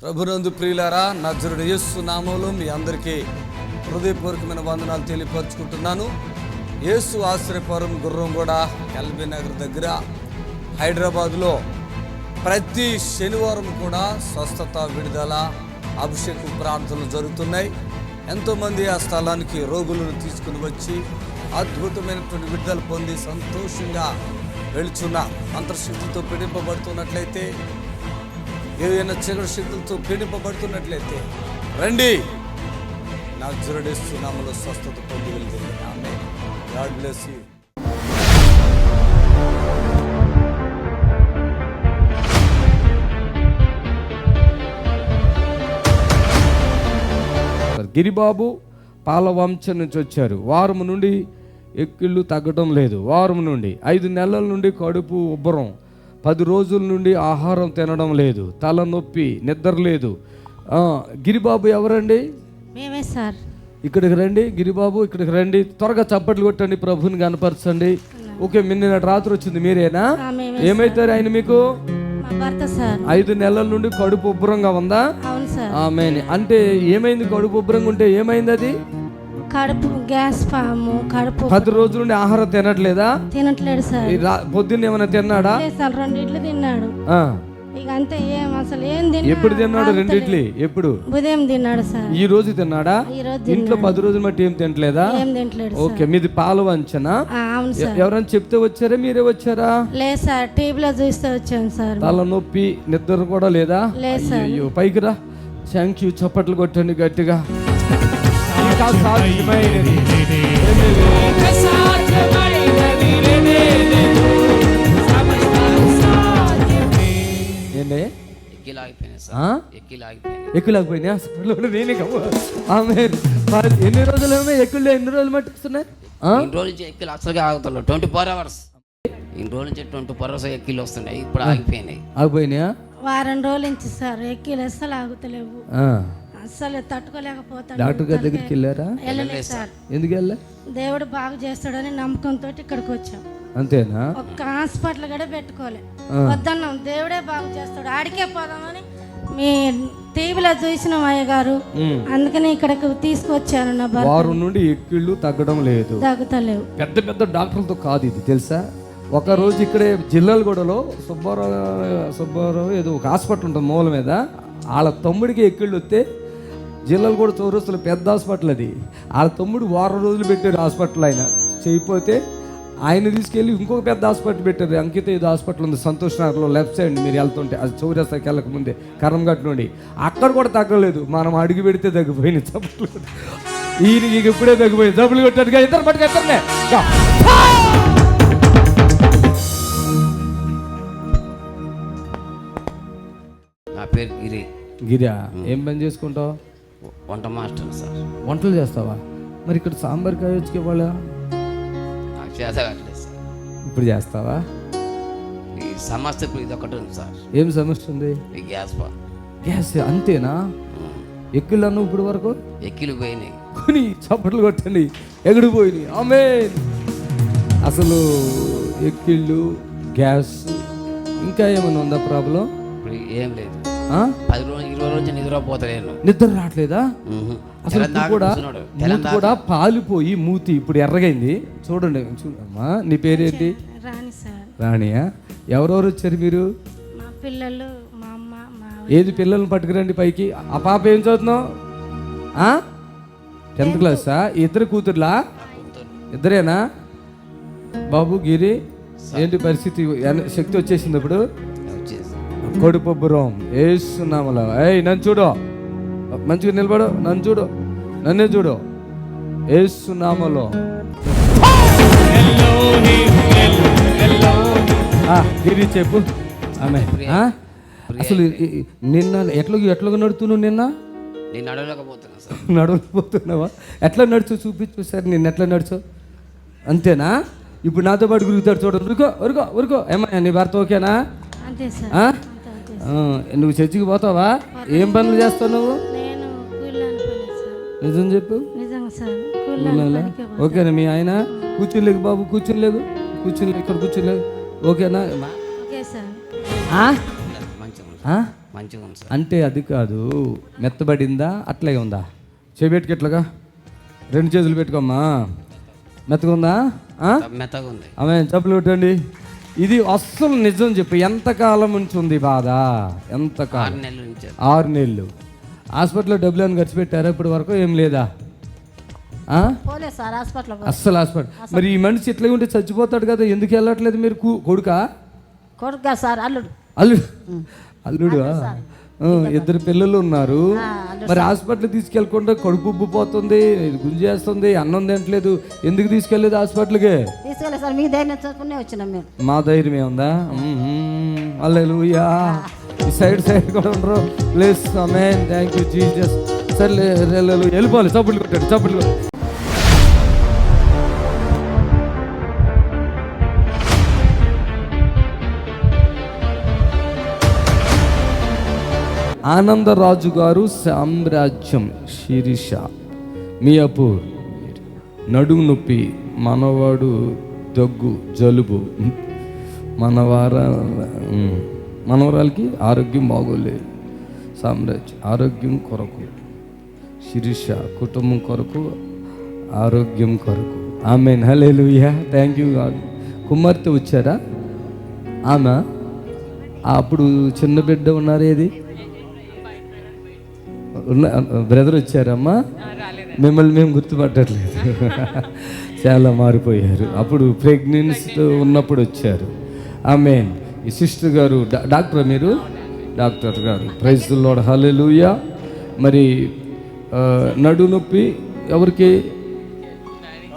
ప్రభునందు ప్రియులారా, నజరుడు యేసు నామములో మీ అందరికీ హృదయపూర్వకమైన వందనాలు తెలియపరుచుకుంటున్నాను. యేసు ఆశ్రయపురం గుర్రంగూడ ఎల్బీ నగర్ దగ్గర హైదరాబాద్లో ప్రతి శనివారం కూడా స్వస్థత, విడుదల, అభిషేకం ప్రార్థనలు జరుగుతున్నాయి. ఎంతోమంది ఆ స్థలానికి రోగులను తీసుకుని వచ్చి అద్భుతమైనటువంటి విడుదల పొంది సంతోషంగా వెళుచున్నారు. అంతర్శక్తితో పీడింపబడుతున్నట్లయితే, ఏదైనా చీకటి శక్తులతో పీడింపబడుతున్నట్లయితే రండి, నజరేయుడు యేసు నామములో స్వస్థత పొంది వెళ్తుంది. Amen. God bless you. Giribabu Palvancha నుంచి వచ్చారు. వారం నుండి ఎక్కిళ్ళు తగ్గడం లేదు. వారం నుండి 5 నెలల నుండి కడుపు ఉబ్బరం, 10 రోజుల నుండి ఆహారం తినడం లేదు, తలనొప్పి, నిద్ర లేదు. గిరిబాబు ఎవరండి? మేమే సార్. ఇక్కడికి రండి గిరిబాబు, ఇక్కడికి రండి. త్వరగా చప్పట్లు కొట్టండి, ప్రభుని కనపరచండి. ఓకే, నిన్న రాత్రి వచ్చింది మీరేనా? ఏమైతారు ఆయన మీకు? భర్త సార్. 5 నెలల నుండి కడుపు ఉబ్బరంగా ఉందా? అవును సార్. ఆమేన్. అంటే ఏమైంది? కడుపు ఉబ్బరంగా ఉంటే ఏమైంది? అది కడుపు గ్యాస్ ఫాము, కడుపు 10 రోజుల నుండి ఆహారం తినట్లేదా? తినట్లేదు సార్. పొద్దున్న ఏమైనా తిన్నాడా? సార్ 2 ఇడ్లు తిన్నాడు. ఇక అంతే, ఏం అసలు ఏం తిన్నాడు? ఎప్పుడు తిన్నాడు? 2 ఇడ్లీ ఎప్పుడు? ఉదయం తిన్నాడు సార్. ఈ రోజు తిన్నాడా? ఈ రోజు ఇంట్లో 10 రోజులు మట్టి ఏం తినట్లేదా? ఏం తినట్లేదు. ఓకే, మీది పాలు వంచనా? అవును సార్. ఎవరైనా చెప్తే వచ్చారా, మీరే వచ్చారా? లేదు సార్, టీవీలో చూస్తే వచ్చాను సార్. తలనొప్పి, నిద్ర కూడా లేదా? లేదు సార్. అయ్యో, పైకి రా. Thank you. చప్పట్లు కొట్టండి గట్టిగా. ఎక్కులాగిపోయినా ఎన్ని రోజులు ఎక్కుళ్ళు? ఎన్ని రోజులు మట్టుకున్నాయి? ఎక్కిలు అసలుగా ఆగుతున్నాయి. 24 hours. ఇన్ని రోజుల నుంచి 24 hours ఎక్కిలు వస్తున్నాయి. ఇప్పుడు ఆగిపోయినాయా? వారం రోజుల నుంచి సార్ ఎక్కిలు అస్సలు ఆగుతలేవు. అస్సలు తట్టుకోలేకపోతాడు. డాక్టర్ గారి దగ్గరికి వెళ్ళారా? వెళ్ళలేదు సార్. ఎందుకు వెళ్ళా? దేవుడు బాగు చేస్తాడని నమ్మకంతో ఇక్కడికి వచ్చాం. అంతేనా? ఒక్క హాస్పిటల్ కూడా పెట్టుకోలే. వద్దన్నాం, దేవుడే బాగు చేస్తాడు, ఆడికే పోదామని మీ టీవీలో చూసిన అయ్య గారు, అందుకని ఇక్కడికి తీసుకొచ్చాను. నా భర్త వారం నుండి ఎక్కిళ్ళు తగ్గడం లేదు, తగ్గుతలేవు. పెద్ద పెద్ద డాక్టర్లతో కాదు ఇది, తెలుసా? ఒక రోజు ఇక్కడే జిల్లాలగూడలో సుబ్బారావు ఏదో ఒక హాస్పిటల్ ఉంటుంది మూల మీద, వాళ్ళ తమ్ముడికి ఎక్కిళ్ళు వస్తే, జిల్లాలగూడ చౌరస్తులో పెద్ద హాస్పిటల్ అది, వాళ్ళ తమ్ముడు వారం రోజులు పెట్టారు హాస్పిటల్. ఆయన చేయకపోతే ఆయన తీసుకెళ్ళి ఇంకొక పెద్ద హాస్పిటల్ పెట్టారు. అంకిత ఏదో హాస్పిటల్ ఉంది సంతోష్ నగర్లో, లెఫ్ట్ సైడ్ మీరు వెళ్తుంటే, అది చౌరస్తాకి వెళ్ళక ముందే కరంఘట్ నుండి. అక్కడ కూడా తగ్గలేదు. మనం అడుగు పెడితే తగ్గిపోయింది చప్పులు. ఈయనకి ఇప్పుడే తగ్గిపోయింది. డబ్బులు కొట్టాడుగా ఇద్దరు పట్టుకెళ్తారులే. నా పేరు గిరి. గిరా, ఏం పని చేసుకుంటావు? వంట మాస్టర్ సార్. వంటలు చేస్తావా? మరి ఇక్కడ సాంబార్ కాయొచ్చుకే వాళ్ళ నాకు చేతగట్లేదు సార్. ఇప్పుడు చేస్తావా? ఈ సమస్య ఇప్పుడు ఇది ఒకటి ఉంది సార్. ఏం సమస్య ఉంది? ఈ గ్యాస్ గ్యాస్. అంతేనా? ఎక్కిళ్ళు ఇప్పుడు వరకు ఎక్కిలు పోయినాయి. కొని చప్పట్లు కొట్టండి, ఎగుడు పోయినాయి. ఆమేన్. అసలు ఎక్కిళ్ళు, గ్యాస్, ఇంకా ఏమైనా ఉందా ప్రాబ్లం? ఇప్పుడు ఏం లేదు. 10 రోజులు 20 రోజులు నిద్రపోతలేను. నిద్ర రావట్లేదా? అసలు కూడా పాలిపోయి మూతి ఇప్పుడు ఎర్రగైంది. చూడండి, చూడమ్మా. నీ పేరేంటి? రాణి సార్. రాణియా? ఎవరెవరు వచ్చారు మీరు? మా పిల్లలు, మా అమ్మ, మా ఏది పిల్లల్ని పట్టుకురండి పైకి. ఆ పాప ఏం చదువుతున్నావు? 10th క్లాసా? ఇద్దరు కూతుర్లా? ఇద్దరేనా? బాబు గిరి, ఏంటి పరిస్థితి? శక్తి వచ్చేసింది ఇప్పుడు? కడుపుబ్బరం ఏసునామలో. నన్ను చూడు, మంచిగా నిలబడు, నన్ను చూడు, నన్నే చూడు. ఏసునామలో గిరి చెప్పు. ఆమె అసలు నిన్న ఎట్లా నడుతున్నావు? నిన్న నడవలేకపోతున్నావా? ఎట్లా నడుచు చూపించు సార్. నిన్న ఎట్లా నడుచు? అంతేనా? ఇప్పుడు నాతో పాటు గురుగుతాడు. చూడండి, ఉరుకో. ఏమయ్యా, నీ భర్త ఓకేనా? నువ్వు చర్చికి పోతావా? ఏం పనులు చేస్తావు నువ్వు? నిజం చెప్పు. ఓకేనా? మీ ఆయన కూర్చునిలేగు బాబు, కూర్చునిలేగు, ఇక్కడ కూర్చునిలేగు. ఓకేనా? మంచిగా ఉంది సార్. అంటే అది కాదు, మెత్తబడిందా అట్లాగే ఉందా? చేపెట్టుకు ఇట్లాగా 2 చేతులు పెట్టుకోమ్మా. మెత్తగా ఉందా? మెత్తగా ఉంది. ఆమె చెప్పులు పెట్టండి. ఇది అస్సలు నిజం చెప్పు, ఎంతకాలం నుంచి ఉంది బాధ? ఎంతకాలం? 6 నెలల నుంచి. 6 నెలలు. హాస్పిటల్లో డబ్బులు అని ఖర్చు పెట్టారా ఇప్పటి వరకు? ఏం లేదా? పోలేదు సార్ హాస్పిటల్. అస్సలు హాస్పిటల్. మరి ఈ మనిషి ఇట్లా ఉంటే చచ్చిపోతాడు కదా, ఎందుకు వెళ్ళట్లేదు మీరు? కొడుకా? కొడుకా సార్, అల్లుడు. అల్లుడు. 2 పిల్లలు ఉన్నారు. మరి హాస్పిటల్ తీసుకెళ్ళకుండా కడుపు ఉబ్బిపోతుంది, గుంజేస్తుంది, అన్నం తినట్లేదు, ఎందుకు తీసుకెళ్ళలేదు హాస్పిటల్కి? తీసుకెళ్ళలేదు సార్, మీ ధైర్యం చూసుకునే వచ్చినాం మేము. మా ధైర్యం ఏముందా? హల్లెలూయా. ఈ సైడ్ కూడా ఉండరు. Please amen, thank you Jesus. సరే వెళ్ళిపోవాలి. చప్పుళ్ళు కొట్టాడు, చప్పుళ్ళు. ఆనందరాజు గారు సామ్రాజ్యం, శిరీష, మియాపూర్, నడుము నొప్పి, మనవాడు దగ్గు, జలుబు, మనవరాలకి ఆరోగ్యం బాగోలేదు. సామ్రాజ్యం ఆరోగ్యం కొరకు, శిరీష కుటుంబం కొరకు, ఆరోగ్యం కొరకు. ఆమేన్, హల్లెలూయా, థ్యాంక్ యూ గాడ్. కుమార్తె వచ్చారా? ఆమె అప్పుడు చిన్న బిడ్డ ఉన్నారు, ఏది బ్రదర్ వచ్చారమ్మా? మిమ్మల్ని మేము గుర్తుపట్టట్లేదు. చాలా మారిపోయారు. అప్పుడు ప్రెగ్నెన్సీతో ఉన్నప్పుడు వచ్చారు. ఆమేన్. ఈ సిస్టర్ గారు డాక్టర్, మీరు doctor garu. Praise the lord, hallelujah. మరి నడుము నొప్పి ఎవరికి?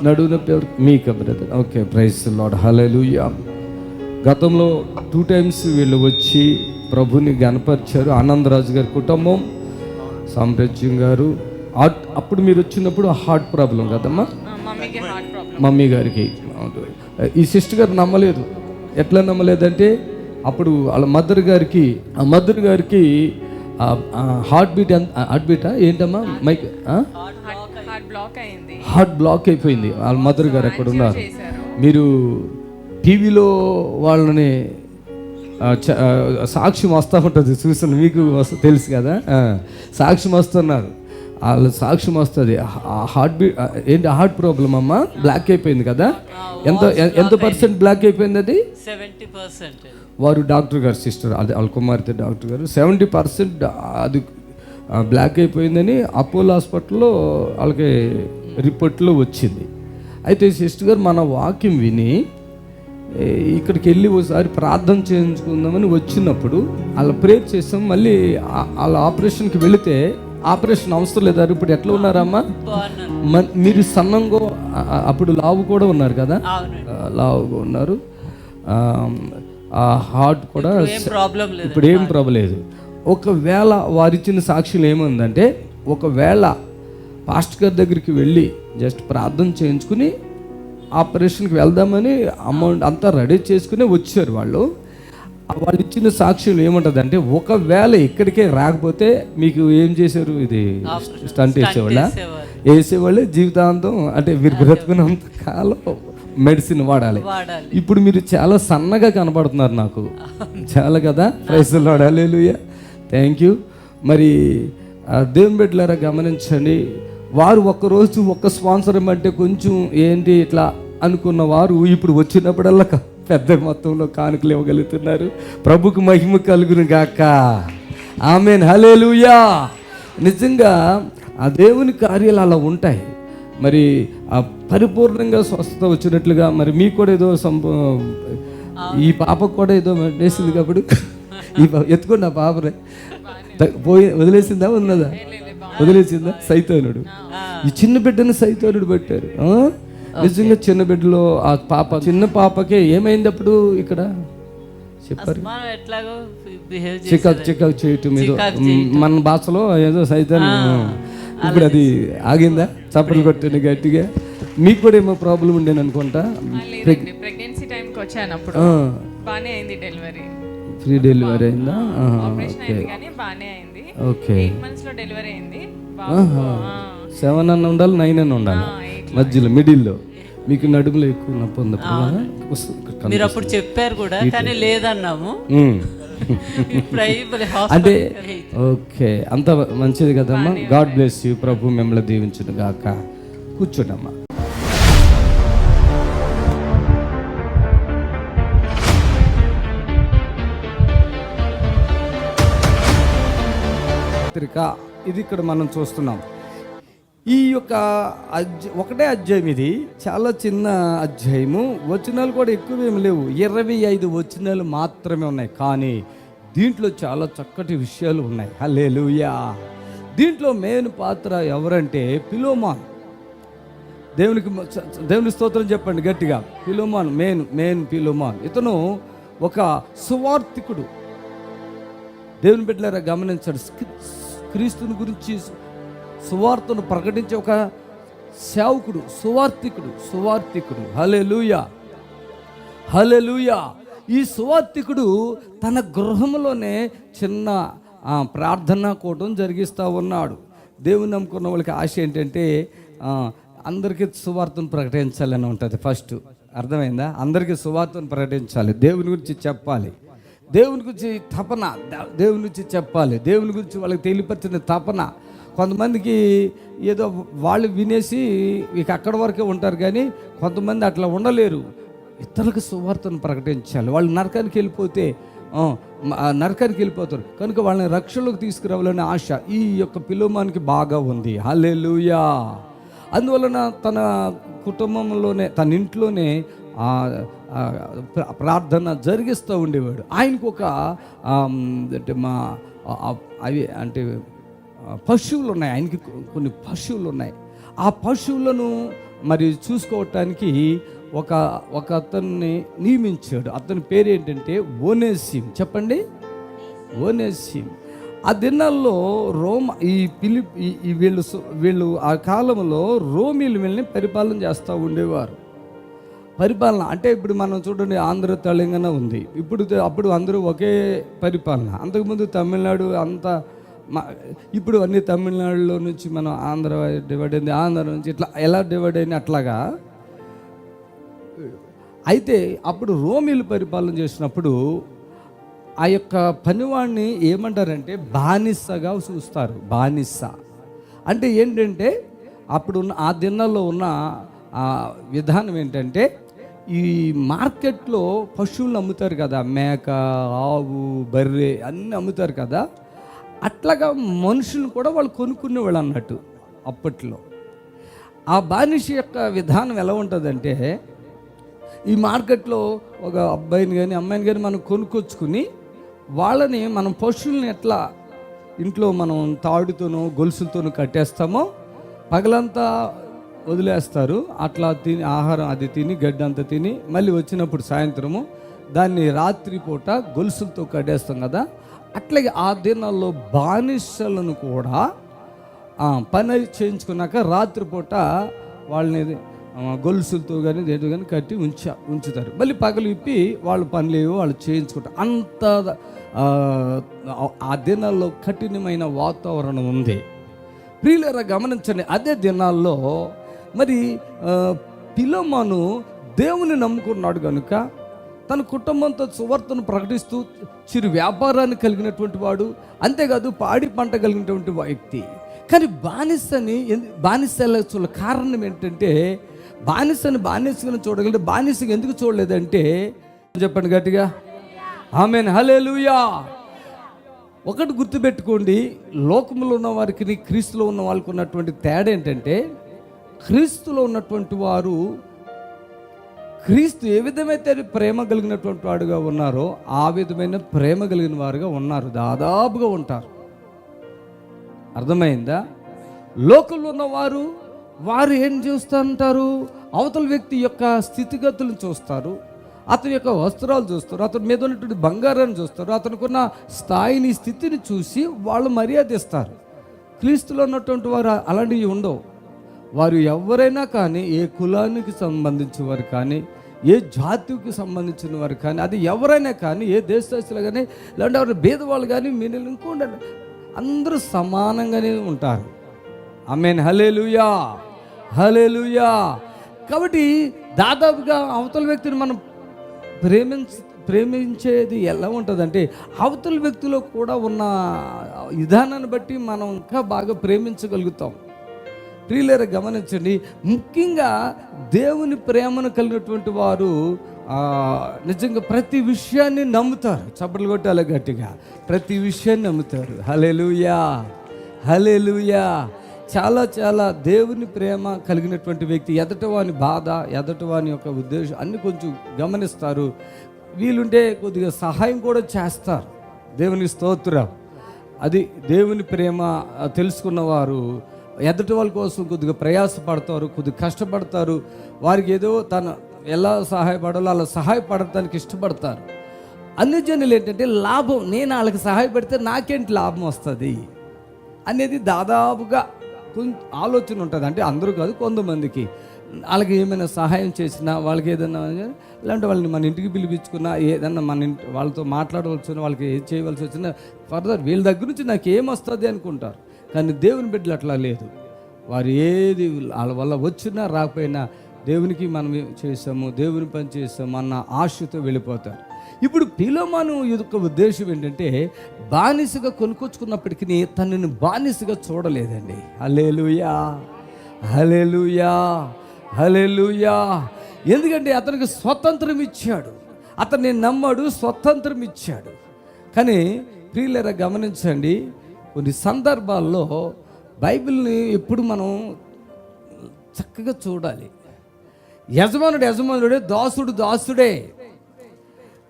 నడుము నొప్పి ఎవరికి? మీకు brother. Okay, praise the lord, hallelujah. గతంలో 2 టైమ్స్ వీళ్ళు వచ్చి ప్రభుని గణపరిచారు. ఆనందరాజు గారి కుటుంబం, సామ్రాజ్యం గారు. అప్పుడు మీరు వచ్చినప్పుడు హార్ట్ ప్రాబ్లం కదమ్మా? మమ్మీ గారికి. ఈ సిస్టర్ గారు నమ్మలేదు. ఎట్లా నమ్మలేదంటే, అప్పుడు వాళ్ళ మదర్ గారికి హార్ట్ బీటా ఏంటమ్మా మైక్, హార్ట్ బ్లాక్ అయిపోయింది. వాళ్ళ మదర్ గారు ఎక్కడ ఉన్నారు? మీరు టీవీలో వాళ్ళని సాక్ష్యం వస్తూ ఉంటుంది, చూసాను, మీకు తెలుసు కదా. సాక్ష్యం వస్తున్నారు, వాళ్ళు సాక్ష్యం వస్తుంది. హార్ట్ బీట్ ఏంటి? హార్ట్ ప్రాబ్లం అమ్మా, బ్లాక్ అయిపోయింది కదా. ఎంత పర్సెంట్ బ్లాక్ అయిపోయింది? అది 70%. వారు డాక్టర్ గారు, సిస్టర్, అది వాళ్ళ కుమార్తె డాక్టర్ గారు, 70% అది బ్లాక్ అయిపోయిందని అపోలో హాస్పిటల్లో వాళ్ళకి రిపోర్ట్లో వచ్చింది. అయితే సిస్టర్ గారు మన వాక్యం విని ఇక్కడికి వెళ్ళి ఒకసారి ప్రార్థన చేయించుకుందామని వచ్చినప్పుడు వాళ్ళు ప్రేర్ చేస్తాం. మళ్ళీ వాళ్ళ ఆపరేషన్కి వెళితే ఆపరేషన్ అవసరం లేదు. ఇప్పుడు ఎట్లా ఉన్నారమ్మా? మీరు సన్నంగా, అప్పుడు లావు కూడా ఉన్నారు కదా, లావుగా ఉన్నారు. హార్ట్ కూడా ఇప్పుడు ఏం ప్రాబ్లం లేదు. ఒకవేళ వారిచ్చిన సాక్ష్యం ఏముందంటే, ఒకవేళ పాస్టర్ గారి దగ్గరికి వెళ్ళి జస్ట్ ప్రార్థన చేయించుకుని ఆపరేషన్కి వెళ్దామని అమౌంట్ అంతా రెడీ చేసుకుని వచ్చారు వాళ్ళు. వాళ్ళు ఇచ్చిన సాక్ష్యం ఏముంటుందంటే, ఒకవేళ ఇక్కడికే రాకపోతే మీకు ఏం చేశారు? ఇది స్టంట్ వేసేవాళ్ళే జీవితాంతం. అంటే మీరు బ్రతుకున్నంత కాలం మెడిసిన్ వాడాలి. ఇప్పుడు మీరు చాలా సన్నగా కనబడుతున్నారు నాకు, చాలా కదా. Praise the lord, hallelujah, thank you. మరి దేవుని బిడ్డలారా గమనించండి, వారు ఒక్కరోజు ఒక్క స్పాన్సర్ ఇవ్వమంటే కొంచెం ఏంటి ఇట్లా అనుకున్న వారు ఇప్పుడు వచ్చినప్పుడల్లా పెద్ద మొత్తంలో కానుకలు ఇవ్వగలుగుతున్నారు. ప్రభుకు మహిమ కలుగును గాక. ఆమేన్, హల్లెలూయా. నిజంగా ఆ దేవుని కార్యాలు అలా ఉంటాయి. మరి ఆ పరిపూర్ణంగా స్వస్థత వచ్చినట్లుగా మరి మీకు కూడా ఏదో ఈ పాపకు కూడా ఏదో వేసింది కాబట్టి ఎత్తుకోండి ఆ పాపనే. పోయి వదిలేసిందా? ఉన్నదా? వదిలేసిందా? సైతానుడు. ఈ చిన్న బిడ్డను సైతానుడు పెట్టారు. నిజంగా చిన్న బిడ్డలో ఆ పాప, చిన్న పాపకే ఏమైంది అప్పుడు? ఇక్కడ చెప్పారు, చికాకు చేయటం ఏదో మన భాషలో ఏదో సైతాన్. ఇప్పుడు అది ఆగిందా? చప్పట్లు కొట్టింది గట్టిగా. మీకు కూడా ఏమో ప్రాబ్లం ఉండేది అనుకుంటా. ప్రెగ్నెన్సీ టైంకి వచ్చానప్పుడు బాగానే అయింది డెలివరీ. ఫ్రీ డెలివరీ అయిందా? ఓకే. 8 months లో డెలివరీ అయింది. 7 అన్న ఉండాలి, 9 అన్న ఉండాలి, మధ్యలో మిడిల్లో. మీకు నడుములో ఎక్కువ నొప్పి ఉన్నప్పుడు మీరు అప్పుడు చెప్పారు కూడా, కానీ లేదన్నాము. అంటే ఓకే, అంత మంచిది కదమ్మా. God bless you. ప్రభు మిమ్మల్ని దీవించును గాక. కూర్చోండమ్మా. ఇది ఇక్కడ మనం చూస్తున్నాం. ఈ యొక్క ఒకటే అధ్యాయం, ఇది చాలా చిన్న అధ్యాయము. వచనాలు కూడా ఎక్కువ ఏమి లేవు, 25 వచనాలు మాత్రమే ఉన్నాయి. కానీ దీంట్లో చాలా చక్కటి విషయాలు ఉన్నాయి. హల్లెలూయా. దీంట్లో మెయిన్ పాత్ర ఎవరంటే ఫిలోమాన్. దేవుని స్తోత్రం చెప్పండి గట్టిగా. Philemon main Philemon. ఇతను ఒక సువార్థికుడు. దేవుని బిడ్డలారా గమనించాడు. క్రీస్తుని గురించి సువార్తను ప్రకటించే ఒక సేవకుడు, సువార్థికుడు. హల్లెలూయా, హల్లెలూయా. ఈ సువార్థికుడు తన గృహంలోనే చిన్న ప్రార్థనా కూటం జరిగిస్తూ ఉన్నాడు. దేవుని నమ్ముకున్న వాళ్ళకి ఆశ ఏంటంటే అందరికీ సువార్తను ప్రకటించాలని ఉంటుంది. ఫస్ట్ అర్థమైందా? అందరికీ సువార్తను ప్రకటించాలి, దేవుని గురించి చెప్పాలి, దేవుని గురించి తపన, దేవుని గురించి చెప్పాలి, దేవుని గురించి వాళ్ళకి తెలియపరిచిన తపన. కొంతమందికి ఏదో వాళ్ళు వినేసి ఇక అక్కడి వరకే ఉంటారు, కానీ కొంతమంది అట్లా ఉండలేరు. ఇతరులకు సువార్తను ప్రకటించాలి. వాళ్ళు నరకానికి వెళ్ళిపోతారు కనుక వాళ్ళని రక్షణలోకి తీసుకురావాలనే ఆశ ఈ యొక్క ఫిలోమాన్కి బాగా ఉంది. హల్లెలూయా. అందువలన తన కుటుంబంలోనే, తన ఇంట్లోనే ప్రార్థన జరిగిస్తూ ఉండేవాడు. ఆయనకు ఒక పశువులు ఉన్నాయి. ఆయనకి కొన్ని పశువులు ఉన్నాయి. ఆ పశువులను మరి చూసుకోవటానికి ఒక అతన్ని నియమించాడు. అతని పేరు ఏంటంటే ఓనేసిం. చెప్పండి, ఓనేసిం. ఆ దినాల్లో వీళ్ళు ఆ కాలంలో రోమీలు వీళ్ళని పరిపాలన చేస్తూ ఉండేవారు. పరిపాలన అంటే ఇప్పుడు మనం చూడండి, ఆంధ్ర తెలంగాణ ఉంది. అప్పుడు అందరూ ఒకే పరిపాలన. అంతకుముందు తమిళనాడు అంతా, ఇప్పుడు అన్ని తమిళనాడులో నుంచి మనం ఆంధ్ర డివైడ్ అయింది, ఆంధ్ర నుంచి ఇట్లా ఎలా డివైడ్ అయింది అట్లాగా. అయితే అప్పుడు రోమీలు పరిపాలన చేసినప్పుడు ఆ యొక్క పనివాడిని ఏమంటారంటే బానిసగా చూస్తారు. బానిస అంటే ఏంటంటే అప్పుడు ఆ దినాల్లో ఉన్న విధానం ఏంటంటే, ఈ మార్కెట్లో పశువులను అమ్ముతారు కదా, మేక, ఆవు, బర్రె అన్నీ అమ్ముతారు కదా, అట్లాగా మనుషులను కూడా వాళ్ళు కొనుక్కునేవాళ్ళు అన్నట్టు. అప్పట్లో ఆ బానిస యొక్క విధానం ఎలా ఉంటుందంటే, ఈ మార్కెట్లో ఒక అబ్బాయిని కానీ అమ్మాయిని కానీ మనం కొనుక్కొచ్చుకుని వాళ్ళని మనం పశువుల్ని ఎట్లా ఇంట్లో మనం తాడుతోనో గొలుసులతోనో కట్టేస్తామో పగలంతా వదిలేస్తారు. అట్లా తిని ఆహారం అది తిని గడ్డి అంతా తిని మళ్ళీ వచ్చినప్పుడు సాయంత్రము దాన్ని రాత్రిపూట గొలుసులతో కట్టేస్తాం కదా. అట్లాగే ఆ దినాల్లో బానిసలను కూడా పని చేయించుకున్నాక రాత్రిపూట వాళ్ళని గొలుసులతో కానీ దేంతో కానీ కట్టి ఉంచుతారు. మళ్ళీ పగలు ఇప్పి వాళ్ళు పనులేవో వాళ్ళు చేయించుకుంటారు. అంత ఆ దినాల్లో కఠినమైన వాతావరణం ఉంది. ప్రియులారా గమనించండి, అదే దినాల్లో మరి ఫిలోమాను దేవుని నమ్ముకున్నాడు కనుక తన కుటుంబంతో సువార్తను ప్రకటిస్తూ చిరు వ్యాపారాన్ని కలిగినటువంటి వాడు, అంతేకాదు పాడి పంట కలిగినటువంటి వ్యక్తి. కానీ బానిసల కారణం ఏంటంటే, బానిసగా చూడగలిగితే బానిసగా ఎందుకు చూడలేదంటే, చెప్పండి గట్టిగా ఆమేన్, హల్లెలూయా. ఒకటి గుర్తుపెట్టుకోండి, లోకంలో ఉన్న వారికి క్రీస్తులో ఉన్న వాళ్ళకు ఉన్నటువంటి తేడా ఏంటంటే, క్రీస్తులో ఉన్నటువంటి వారు క్రీస్తు ఏ విధమైతే ప్రేమ కలిగినటువంటి వాడుగా ఉన్నారో ఆ విధమైన ప్రేమ కలిగిన వారుగా ఉన్నారు, దాదాపుగా ఉంటారు. అర్థమైందా? లోకంలో ఉన్నవారు ఏం చూస్తూ ఉంటారు, అవతల వ్యక్తి యొక్క స్థితిగతులను చూస్తారు, అతని యొక్క వస్త్రాలు చూస్తారు, అతని మీద ఉన్నటువంటి బంగారాన్ని చూస్తారు, అతనికున్న స్థాయిని స్థితిని చూసి వాళ్ళు మర్యాద ఇస్తారు. క్రీస్తులో ఉన్నటువంటి వారు అలాంటివి ఉండవు. వారు ఎవరైనా కానీ, ఏ కులానికి సంబంధించిన వారు కానీ, ఏ జాతికి సంబంధించిన వారు కానీ, అది ఎవరైనా కానీ, ఏ దేశస్తులు కానీ, లేదంటే ఎవరు భేదవాళ్ళు కానీ, మీరు ఇంకోండి, అందరూ సమానంగానే ఉంటారు. ఆమేన్, హల్లెలూయా, హల్లెలూయా. కాబట్టి దాదాపుగా అవతల వ్యక్తిని మనం ప్రేమించేది ఎలా ఉంటుందంటే అవతల వ్యక్తిలో కూడా ఉన్న విధానాన్ని బట్టి మనం ఇంకా బాగా ప్రేమించగలుగుతాం. ప్రియులారా గమనించండి, ముఖ్యంగా దేవుని ప్రేమను కలిగినటువంటి వారు నిజంగా ప్రతి విషయాన్ని నమ్ముతారు. చప్పట్లు కొట్టాలి గట్టిగా, ప్రతి విషయాన్ని నమ్ముతారు. హల్లెలూయా, హల్లెలూయా. చాలా చాలా దేవుని ప్రేమ కలిగినటువంటి వ్యక్తి ఎదటవాని బాధ, ఎదటవాని యొక్క ఉద్దేశం అన్ని కొంచెం గమనిస్తారు. వీలుంటే కొద్దిగా సహాయం కూడా చేస్తారు. దేవుని స్తోత్రం. అది దేవుని ప్రేమ తెలుసుకున్నవారు ఎదుటి వాళ్ళ కోసం కొద్దిగా ప్రయాసపడతారు, కొద్దిగా కష్టపడతారు. వారికి ఏదో తన ఎలా సహాయపడాలో అలా సహాయపడటానికి ఇష్టపడతారు. అన్ని జనులు ఏంటంటే లాభం, నేను వాళ్ళకి సహాయపడితే నాకేంటి లాభం వస్తుంది అనేది దాదాపుగా కొంచెం ఆలోచన ఉంటుంది. అంటే అందరూ కాదు, కొంతమందికి వాళ్ళకి ఏమైనా సహాయం చేసినా, వాళ్ళకి ఏదైనా ఇలాంటి వాళ్ళని మన ఇంటికి పిలిపించుకున్నా, ఏదన్నా మన ఇంటి వాళ్ళతో మాట్లాడవలసి వచ్చినా, వాళ్ళకి ఏం చేయవలసి వచ్చినా ఫర్దర్ వీళ్ళ దగ్గర నుంచి నాకు ఏమొస్తుంది అనుకుంటారు. కానీ దేవుని బిడ్డలు అట్లా లేదు. వారు ఏది వాళ్ళ వల్ల వచ్చినా రాకపోయినా దేవునికి మనం చేసాము, దేవుని పని చేసాము అన్న ఆశతో వెళ్ళిపోతారు. ఇప్పుడు ఫిలెమోను యొక్క ఉద్దేశం ఏంటంటే బానిసగా కొనుక్కొచ్చుకున్నప్పటికీ తనని బానిసగా చూడలేదండి. హల్లెలూయా, హల్లెలూయా, హల్లెలూయా. ఎందుకంటే అతనికి స్వతంత్రం ఇచ్చాడు, అతన్ని నమ్మాడు, స్వతంత్రం ఇచ్చాడు. కానీ ప్రియులారా గమనించండి, కొన్ని సందర్భాల్లో బైబిల్ని ఎప్పుడు మనం చక్కగా చూడాలి. యజమానుడు యజమానుడే, దాసుడు దాసుడే.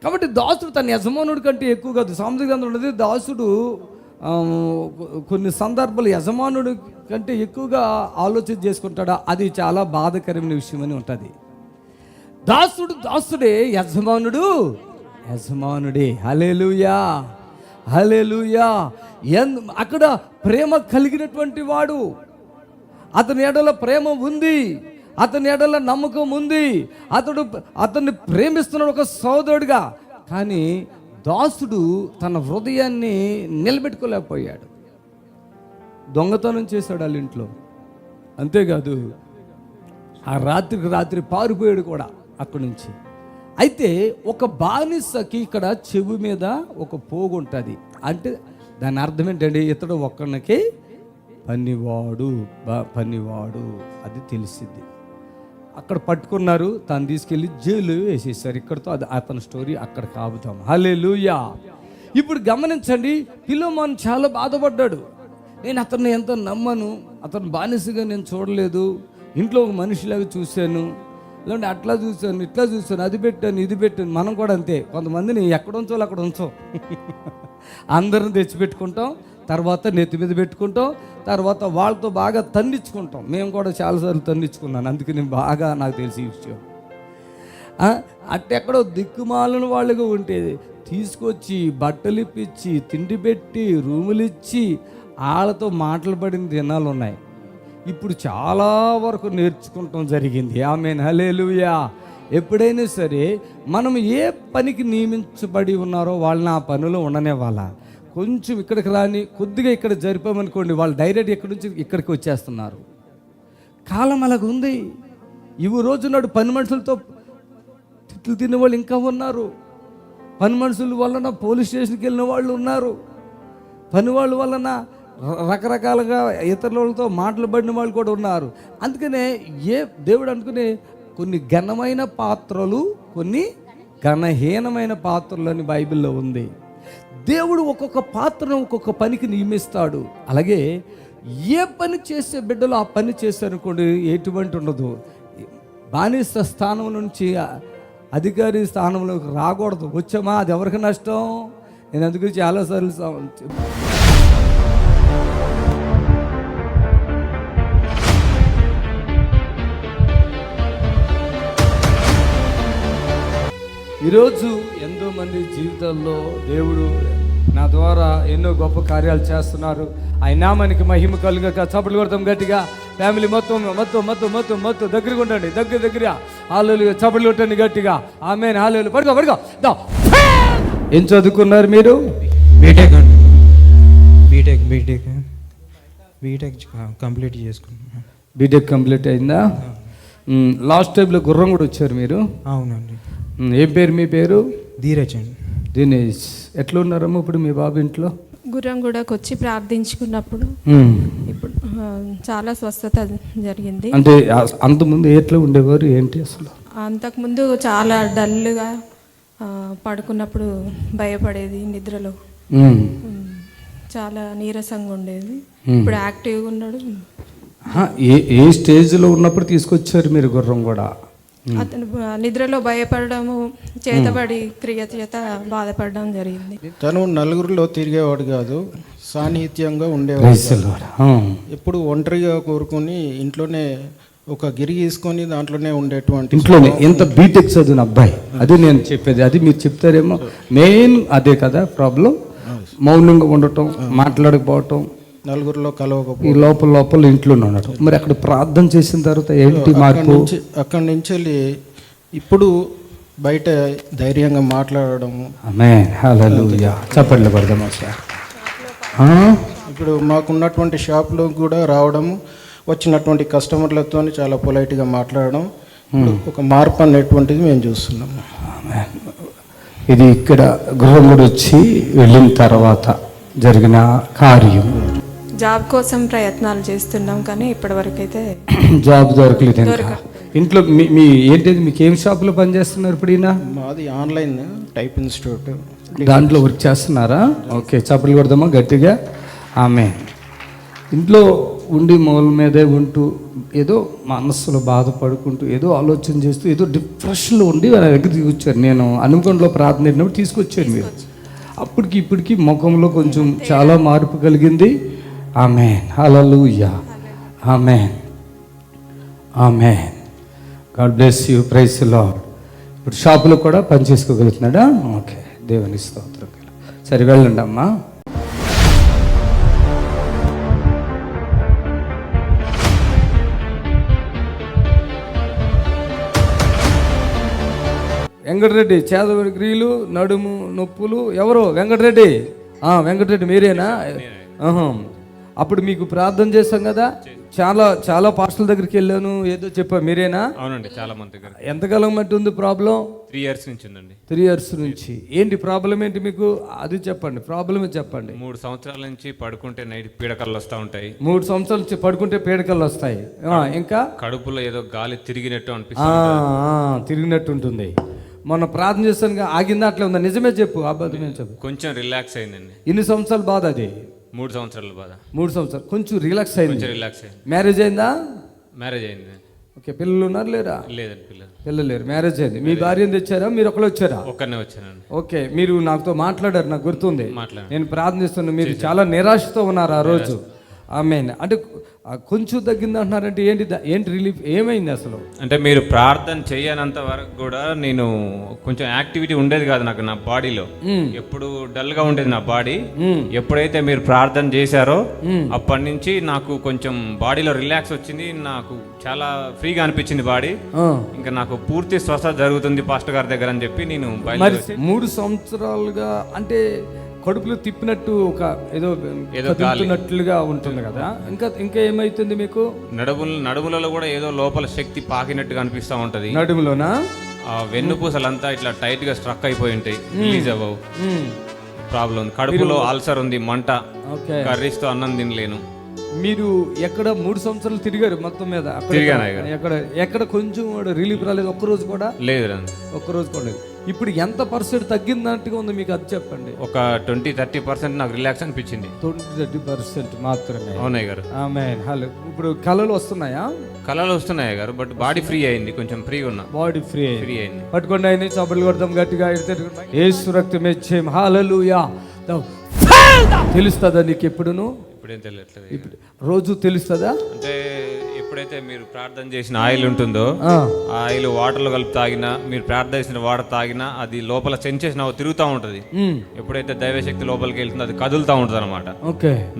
కాబట్టి దాసుడు తన యజమానుడి కంటే ఎక్కువ కాదు. సామెతల గ్రంథంలో ఉన్నది దాసుడు కొన్ని సందర్భాలు యజమానుడి కంటే ఎక్కువగా ఆలోచన చేసుకుంటాడా, అది చాలా బాధాకరమైన విషయం అని ఉంటుంది. దాసుడు దాసుడే, యజమానుడు యజమానుడే. హల్లెలూయా, హల్లెలూయా. అక్కడ ప్రేమ కలిగినటువంటి వాడు, అతని ఎడల ప్రేమ ఉంది, అతని ఎడల నమ్మకం ఉంది, అతన్ని ప్రేమిస్తున్నాడు ఒక సోదరుడిగా. కానీ దాసుడు తన హృదయాన్ని నిలబెట్టుకోలేకపోయాడు. దొంగతనం చేశాడు వాళ్ళ ఇంట్లో. అంతేకాదు ఆ రాత్రికి రాత్రి పారిపోయాడు కూడా అక్కడి నుంచి. అయితే ఒక బానిసకి ఇక్కడ చెవి మీద ఒక పోగు ఉంటుంది. అంటే దాని అర్థం ఏంటంటే ఇతడు ఒక్కడికి పనివాడు అది తెలిసింది. అక్కడ పట్టుకున్నారు, తను తీసుకెళ్ళి జైలు వేసేసారు. ఇక్కడతో అది అతని స్టోరీ అక్కడ కాపుతాం. హల్లెలూయా. ఇప్పుడు గమనించండి, ఫిలెమోను చాలా బాధపడ్డాడు. నేను అతన్ని ఎంత నమ్మను, అతను బానిసగా నేను చూడలేదు, ఇంట్లో ఒక మనిషిలాగా చూశాను, లేదంటే అట్లా చూశాను, ఇట్లా చూశాను, అది పెట్టాను, ఇది పెట్టాను. మనం కూడా అంతే, కొంతమందిని ఎక్కడ ఉంచాలో అక్కడ ఉంచాం. అందరిని తెచ్చిపెట్టుకుంటాం, తర్వాత నెత్తి మీద పెట్టుకుంటాం, తర్వాత వాళ్ళతో బాగా తన్నించుకుంటాం. మేము కూడా చాలాసార్లు తన్నించుకున్నాను, అందుకే నేను బాగా నాకు తెలిసి ఈ విషయం. అట్టెక్కడో దిక్కుమాలను వాళ్ళుగా ఉండేది తీసుకొచ్చి బట్టలు ఇప్పించి, తిండి పెట్టి, రూములు ఇచ్చి, వాళ్ళతో మాటలు పడిన దినాలు ఉన్నాయి. ఇప్పుడు చాలా వరకు నేర్చుకుంటాం జరిగింది. ఆమేన్, హల్లెలూయా. ఎప్పుడైనా సరే మనం ఏ పనికి నియమించబడి ఉన్నారో వాళ్ళని ఆ పనిలో ఉండనే వాళ్ళ కొంచెం ఇక్కడికి రాని, కొద్దిగా ఇక్కడ జరిపామనుకోండి, వాళ్ళు డైరెక్ట్ ఇక్కడి నుంచి ఇక్కడికి వచ్చేస్తున్నారు. కాలం అలాగ ఉంది. ఇవి రోజునాడు పని మనుషులతో తిట్లు తినే వాళ్ళు ఇంకా ఉన్నారు. పని మనుషుల వలన పోలీస్ స్టేషన్కి వెళ్ళిన వాళ్ళు ఉన్నారు. పని వాళ్ళ వలన రకరకాలుగా ఇతరులతో మాట్లాడిన వాళ్ళు కూడా ఉన్నారు. అందుకనే దేవుడు అనుకునే కొన్ని ఘనమైన పాత్రలు, కొన్ని ఘనహీనమైన పాత్రలు అని బైబిల్లో ఉంది. దేవుడు ఒక్కొక్క పాత్రను ఒక్కొక్క పనికి నియమిస్తాడు. అలాగే ఏ పని చేసే బిడ్డలు ఆ పని చేశారనుకోండి, ఎటువంటి ఉండదు. బానిస స్థానం నుంచి అధికారి స్థానంలోకి రాకూడదు. వచ్చామా అది ఎవరికి నష్టం. నేను అందుకు చాలాసార్లు ఈరోజు ఎంతోమంది జీవితాల్లో దేవుడు నా ద్వారా ఎన్నో గొప్ప కార్యాలు చేస్తున్నారు. ఆయన నామానికి మహిమ కలుగక చప్పట్లు కొడతాం గట్టిగా. ఫ్యామిలీ మొత్తం దగ్గరగా ఉండండి, దగ్గర హల్లెలూయా చప్పట్లు కొట్టండి గట్టిగా. ఆమేన్, హల్లెలూయా. పడుకో. ఏం చదువుకున్నారు మీరు? బీటెక్ కంప్లీట్ చేసుకున్నాను. బీటెక్ కంప్లీట్ అయిందా? లాస్ట్ టైంలో గుర్రం కూడా వచ్చారు మీరు? అవునండి. ఏం పేరు మీ పేరు? ధీరజ్ అండి. దినేష్ ఎట్లా ఉన్నారమ్మా ఇప్పుడు మీ బాబు ఇంట్లో? గుర్రంగూడకు వచ్చి ప్రార్థించుకున్నప్పుడు ఇప్పుడు చాలా స్వస్థత జరిగింది. అంటే అంతకుముందు ఎట్లా ఉండేవారు ఏంటి అసలు? అంతకుముందు చాలా డల్గా పడుకున్నప్పుడు భయపడేది, నిద్రలో చాలా నీరసంగా ఉండేది. ఇప్పుడు యాక్టివ్గా ఉన్నాడు. ఏ స్టేజ్లో ఉన్నప్పుడు తీసుకొచ్చారు మీరు గుర్రం కూడా? అతను నిద్రలో భయపడము, చేతబడి క్రియ చేత బాధపడడం జరిగింది. తను నలుగురిలో తిరిగేవాడు కాదు, సాన్నిహిత్యంగా ఉండేవాడు. ఎప్పుడు ఒంటరిగా కోరుకొని ఇంట్లోనే ఒక గిరి తీసుకొని దాంట్లోనే ఉండేటువంటి. ఇంట్లోనే ఎంత బీటెక్ చదివిన అబ్బాయి, అది నేను చెప్పేది. అది మీరు చెప్తారేమో, మెయిన్ అదే కదా ప్రాబ్లం. మౌనంగా ఉండటం, మాట్లాడకపోవటం, నలుగురిలో కలవకపోవడం, ఈ లోపల ఇంట్లోనే ఉండటం. మరి అక్కడ ప్రార్థన చేసిన తర్వాత ఏంటి మార్పు? అక్కడి నుంచి వెళ్ళి ఇప్పుడు బయట ధైర్యంగా మాట్లాడడము. ఆమేన్, హల్లెలూయా. చప్పట్లు కొడదాం సార్. ఇప్పుడు మాకున్నటువంటి షాప్లో కూడా రావడము, వచ్చినటువంటి కస్టమర్లతో చాలా పొలైట్గా మాట్లాడడం, ఒక మార్పు అనేటువంటిది మేము చూస్తున్నాము. ఇది ఇక్కడ గృహం కూడా వచ్చి వెళ్ళిన తర్వాత జరిగిన కార్యం. జాబ్ కోసం ప్రయత్నాలు చేస్తున్నాం కానీ ఇప్పటివరకు అయితే జాబ్ దొరకలేదు ఇంకా. ఇంట్లో మీ ఏంటిది, మీకు ఏం షాప్లో పనిచేస్తున్నారు ఇప్పుడు? ఈయన మాది ఆన్లైన్ టైప్ ఇన్స్టిట్యూట్, దాంట్లో వర్క్ చేస్తున్నారా? ఓకే, చప్పట్లు కొడదామా గట్టిగా? ఆమె ఇంట్లో ఉండి మూల మీదే ఉంటూ ఏదో మనస్సులో బాధపడుకుంటూ ఏదో ఆలోచన చేస్తూ ఏదో డిప్రెషన్లో ఉండి వాళ్ళ దగ్గర తీసుకొచ్చారు. నేను అనుకొండలో ప్రార్థన చేసినప్పుడు తీసుకొచ్చాను మీరు. అప్పటికి ఇప్పటికి ముఖంలో కొంచెం చాలా మార్పు కలిగింది. Amen, hallelujah, amen, amen. God bless you, praise the Lord. ఇప్పుడు షాపులో కూడా పని చేసుకోగలుగుతున్నాడా? ఓకే, దేవుని స్తోత్రం. సరే, వెళ్ళండి అమ్మా. వెంకటరెడ్డి చేదవరి క్రియలు, నడుము నొప్పులు. ఎవరు? వెంకటరెడ్డి. వెంకటరెడ్డి మీరేనా? అప్పుడు మీకు ప్రార్థన చేస్తాం కదా, చాలా పాస్టర్ల దగ్గరికి వెళ్ళాను ఏదో చెప్పా, మీరేనా? అవునండి, చాలా మంది దగ్గర. ఎంతకాలం మట్టి ఉంది ప్రాబ్లం? 3 years నుంచి ఉందండి. 3 years నుంచి. ఏంటి ప్రాబ్లం ఏంటి మీకు? అది చెప్పండి, ప్రాబ్లమే చెప్పండి. 3 సంవత్సరాల నుంచి పడుకుంటే నైట్ పీడకలు వస్తూ ఉంటాయి. 3 సంవత్సరాల నుంచి పడుకుంటే పీడకలు వస్తాయి. ఇంకా కడుపులో ఏదో గాలి తిరిగినట్టు అనిపిస్తుంది, తిరిగినట్టు ఉంటుంది. మొన్న ప్రార్థన చేస్తాను, ఆగిందా? అట్లా ఉందా? నిజమే చెప్పు, అబద్ధమే చెప్పు. కొంచెం రిలాక్స్ అయిందండి. ఎన్ని సంవత్సరాలు బాధ అది? 3 సంవత్సరాల బాధ. 3 సంవత్సరాలు కొంచెం రిలాక్స్ అయింది. కొంచెం రిలాక్స్ అయింది. మ్యారేజ్ అయిందా? మ్యారేజ్ అయింది. ఓకే, పిల్లలు ఉన్నారు లేరా? లేదండి, పిల్లలు లేరు. మ్యారేజ్ అయింది. మీ భార్యను తెచ్చారా? మీరు ఒకళ్ళు వచ్చారా? ఒక్కనే వచ్చానండి. ఓకే, మీరు నాతో మాట్లాడారు, నాకు గుర్తుంది. నేను ప్రార్థిస్తున్నాను, మీరు చాలా నిరాశతో ఉన్నారు ఆ రోజు. ఆమేన్. అంటే కొంచెం తగ్గింది అంటున్నారంటే ఏంటి రిలీఫ్ ఏమైంది అసలు? అంటే మీరు ప్రార్థన చేయనంత వరకు కూడా నేను కొంచెం యాక్టివిటీ ఉండేది కాదు నాకు, నా బాడీలో ఎప్పుడు డల్ గా ఉండేది నా బాడీ. ఎప్పుడైతే మీరు ప్రార్థన చేశారో అప్పటి నుంచి నాకు కొంచెం బాడీలో రిలాక్స్ వచ్చింది, నాకు చాలా ఫ్రీగా అనిపించింది బాడీ. ఇంకా నాకు పూర్తి స్వస్థత జరుగుతుంది పాస్టర్ గారి దగ్గర అని చెప్పి నేను 3 సంవత్సరాలుగా అంటే కడుపులో తిప్పినట్టు ఒక ఏదో కదులుతున్నట్లుగా ఉంటుంది కదా. ఇంకా ఏమైతుంది మీకు? నడుములలో కూడా ఏదో లోపల శక్తి పాకినట్టుగా అనిపిస్తూ ఉంటది. నడుములోనా? వెన్నుపూసలంతా ఇట్లా టైట్ గా స్ట్రక్ అయిపోయి ఉంటాయి, రిలీజ్ అవ్వవు. ప్రాబ్లం. కడుపులో అల్సర్ ఉంది, మంట, కర్రీస్తో అన్నం తినలేను. మీరు ఎక్కడ 3 సంవత్సరాలు తిరిగారు మొత్తం మీద? ఎక్కడ కొంచెం రిలీఫ్ రాలేదు? ఒక్కరోజు కూడా లేదు. ఒక్కరోజు కూడా లేదు. ఇప్పుడు ఎంత % తగ్గిందన్నట్టుగా ఉంది మీకు, అది చెప్పండి. ఒక 20-30% నాకు రిలాక్స్ అనిపించింది. 20-30% మాత్రమే? అవునాయి గారు. ఆమేన్. హలో. ఇప్పుడు కళలు వస్తున్నాయా? కళలు వస్తున్నాయి గారు, బట్ బాడీ ఫ్రీ అయింది, కొంచెం ఫ్రీగా ఉన్నా. బాడీ ఫ్రీ అయింది. పట్టుకోండి ఆయన, చప్పట్లు కొడదాం గట్టిగా. యేసు రక్తమే జయం. హల్లెలూయా. తెలుస్తుందా నీకు ఎప్పుడును? ఇప్పుడేం తెలియట్లేదు. ఇప్పుడు రోజు తెలుస్తుందా? అంటే ఎప్పుడైతే మీరు ప్రార్థన చేసిన ఆయిల్ ఉంటుందో, ఆ ఆయిల్ వాటర్లో కలిపి తాగినా, మీరు ప్రార్థన చేసిన వాటర్ తాగినా, అది లోపల సెన్సేషన్ తిరుగుతూ ఉంటది. ఎప్పుడైతే దైవశక్తి లోపలికి వెళ్తుందో అది కదులుతూ ఉంటది అనమాట.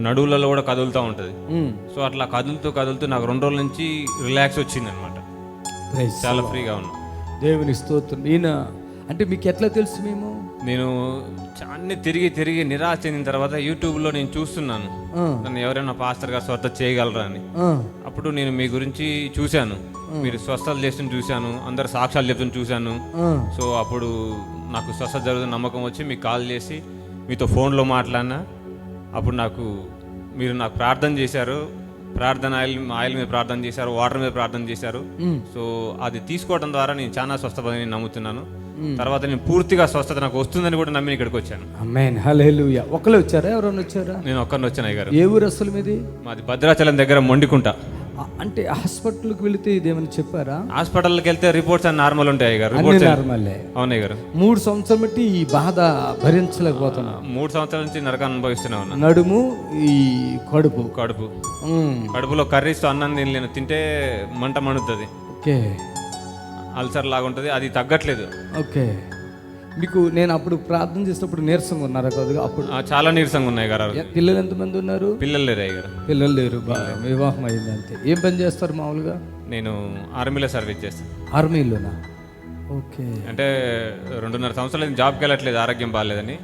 నడువులలో కూడా కదులుతూ ఉంటది. సో అట్లా కదులుతూ నాకు 2 రోజుల నుంచి రిలాక్స్ వచ్చింది అనమాట. చాలా ఫ్రీగా ఉన్నా. దేవుని స్తోత్రం. ఈయన అంటే మీకు ఎట్లా తెలుసు? నేను అన్ని తిరిగి నిరాశ చెందిన తర్వాత యూట్యూబ్లో నేను చూస్తున్నాను, నన్ను ఎవరైనా పాస్టర్ గారు స్వస్థత చేయగలరా అని. అప్పుడు నేను మీ గురించి చూశాను, మీరు స్వస్థతలు చేస్తున్న చూశాను, అందరు సాక్ష్యాలు చెప్తున్న చూశాను. సో అప్పుడు నాకు స్వస్థత జరుగుతున్న నమ్మకం వచ్చి మీకు కాల్ చేసి మీతో ఫోన్లో మాట్లాడినా. అప్పుడు మీరు నాకు ప్రార్థన చేశారు, ప్రార్థన ఆయిల్ మీద ప్రార్థన చేశారు, వాటర్ మీద ప్రార్థన చేశారు. సో అది తీసుకోవడం ద్వారా నేను చాలా స్వస్థపడని నమ్ముతున్నాను. తర్వాత నేను పూర్తిగా స్వస్థత నాకు వస్తుందని కూడా నమ్మి ఇక్కడికి వచ్చాను. ఆమేన్, హల్లెలూయా. ఒకళ్ళు వచ్చారా, ఎవరైనా వచ్చారా? నేను ఒక్కరిని వచ్చాను అయ్యగారు. ఏ ఊరు అసలు మీది? మాది భద్రాచలం దగ్గర మొండికుంట. అంటే హాస్పిటల్కి వెళితే ఇదేమని చెప్పారా? హాస్పిటల్కి వెళ్తే రిపోర్ట్స్ అన్ని నార్మల్ ఉంటాయి అయ్యగారు. నార్మలే. అవునయ్య గారు. 3 సంవత్సరాలు బట్టి ఈ బాధ భరించలేకపోతున్నా. 3 సంవత్సరాల నుంచి నరకం అనుభవిస్తూనే ఉన్నా. నడుము, ఈ కడుపు కడుపులో కర్రీస్ అన్నం తింటే మంట మండుతుంది. ఓకే, అల్సర్ లాగా ఉంటుంది, అది తగ్గట్లేదు. ఓకే. మీకు నేను అప్పుడు ప్రార్థన చేసినప్పుడు నీరసంగా ఉన్నారా కొద్దిగా? అప్పుడు చాలా నీరసంగా ఉన్నాయి గారు. పిల్లలు ఎంతమంది ఉన్నారు? పిల్లలు లేరు అయ్య గారు. పిల్లలు లేరు, వివాహం అయింది అంతే. ఏం పని చేస్తారు మామూలుగా? నేను ఆర్మీలో సర్వీస్ చేస్తాను. ఆర్మీలోనా? ఓకే. అంటే 2.5 సంవత్సరాలు జాబ్కి వెళ్ళట్లేదు, ఆరోగ్యం బాగాలేదని.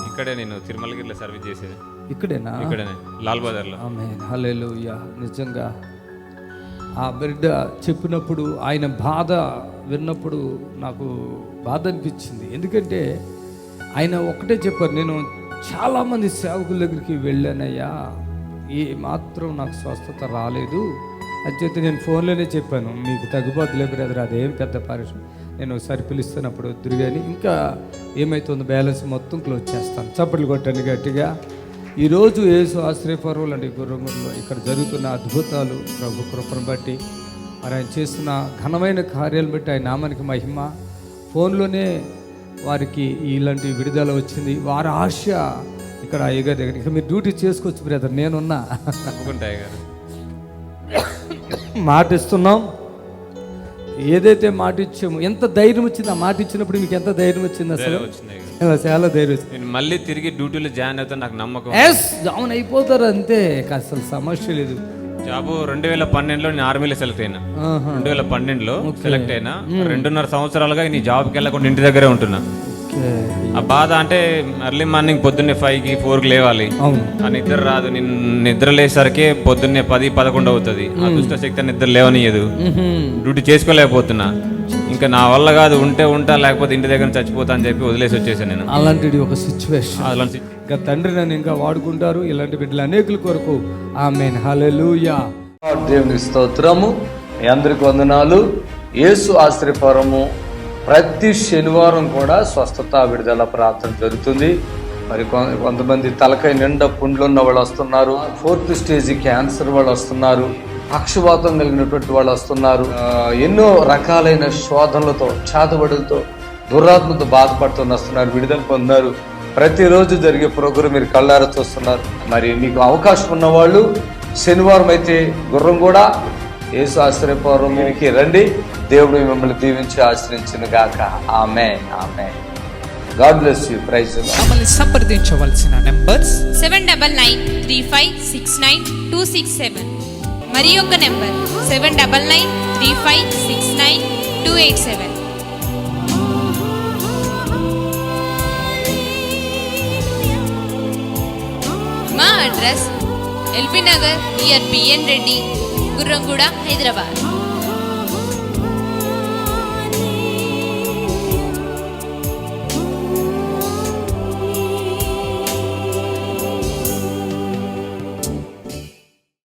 ఇక్కడే నేను తిరుమలగిరిలో సర్వీస్ చేసేది. ఇక్కడేనా? ఇక్కడనే, లాల్ బజార్లో. ఆమేన్, హల్లెలూయా. నిజంగా ఆ బిడ్డ చెప్పినప్పుడు, ఆయన బాధ విన్నప్పుడు నాకు బాధ అనిపించింది. ఎందుకంటే ఆయన ఒకటే చెప్పారు, నేను చాలామంది సేవకుల దగ్గరికి వెళ్ళానయ్యా, ఏ మాత్రం నాకు స్వస్థత రాలేదు అని చెప్పి నేను ఫోన్లోనే చెప్పాను, మీకు తగ్గిపోతులే బ్రదర్, అదేం పెద్ద పరిశ్రమ, నేను ఒకసారి పిలుస్తున్నప్పుడు వద్దురు కానీ ఇంకా ఏమవుతుందో బ్యాలెన్స్ మొత్తం క్లోజ్ చేస్తాను. చప్పట్లు కొట్టండి గట్టిగా. ఈరోజు యేసు ఆశ్రయపర్వాలు అంటే గుర్రంలో ఇక్కడ జరుగుతున్న అద్భుతాలు ప్రభు కృపను బట్టి, మరి ఆయన చేస్తున్న ఘనమైన కార్యాలను బట్టి ఆయన నామానికి మహిమ. ఫోన్లోనే వారికి ఇలాంటి విడుదల వచ్చింది. వారి ఆశ ఇక్కడ అయ్యగారి దగ్గర, ఇక మీరు డ్యూటీ చేసుకోవచ్చు బ్రదర్, నేనున్నా. మాట ఇస్తున్నాం, ఏదైతే మాట ఇచ్చామో ఎంత ధైర్యం వచ్చింది. ఆ మాట ఇచ్చినప్పుడు మీకు ఎంత ధైర్యం వచ్చింది? అసలు చాలా ధైర్యం వచ్చింది. నేను మళ్ళీ తిరిగి డ్యూటీలో జాయిన్ అవుతా నాకు నమ్మకం. జాయిన్ అయిపోతారు అంతే, అసలు సమస్య లేదు. జాబ్ 2012లో నేను ఆర్మీలో సెలెక్ట్ అయినా. 2012లో సెలెక్ట్ అయినా 2.5 సంవత్సరాలుగా నీ జాబ్కి వెళ్ళకుండా ఇంటి దగ్గరే ఉంటున్నా. ఆ బాధ అంటే ఎర్లీ మార్నింగ్ పొద్దున్నే 5కి 4కి లేవాలి, ఆ నిద్ర రాదు. నేను నిద్ర లేసరికి పొద్దున్నే 10-11 అవుతుంది. ఆ దుష్ట శక్తి నిద్ర లేవనియదు, డ్యూటీ చేసుకోలేకపోతున్నా. ఇంకా నా వల్ల కాదు, ఉంటా లేకపోతే ఇంటి దగ్గర చచ్చిపోతా అని చెప్పి వదిలేసి వచ్చేసాను నేను. అలాంటి ఒక సిచ్యువేషన్. ఇంకా తండ్రి నన్ను ఇంకా వాడుకుంటారు ఇలాంటి బిడ్డలు అనేకుల కొరకు. ఆమేన్, హల్లెలూయా. దేవునికి స్తోత్రము. మీ అందరికి వందనాలు. యేసు ఆశ్రయపురము ప్రతి శనివారం కూడా స్వస్థత విడుదల ప్రార్థన జరుగుతుంది. మరి కొంతమంది తలకాయ నిండా పుండ్లు ఉన్న వాళ్ళు వస్తున్నారు, 4th స్టేజ్ క్యాన్సర్ వాళ్ళు వస్తున్నారు, పక్షవాతం కలిగినటువంటి వాళ్ళు వస్తున్నారు, ఎన్నో రకాలైన శోధనలతో, చేతబడులతో, దురాత్మతో బాధపడుతూ వస్తున్నారు, విడుదల పొందారు. ప్రతిరోజు జరిగే ప్రోగ్రాం మీరు కళ్ళారా చూస్తున్నారు. మరి మీకు అవకాశం ఉన్నవాళ్ళు శనివారం అయితే గుర్రం కూడా యేసు ఆశ్రయపురంకి రండి. దేవుడు మిమ్మల్ని దీవించి ఆశ్రయించును గాక. Amen, amen. God bless you. Praise the Lord. మమ్మల్ని సంప్రదించవలసిన నంబర్స్ 7993569267 మరి యొక్క నంబర్ 7993569287. మా address LB Nagar near BN Reddy, Gurramguda, Hyderabad.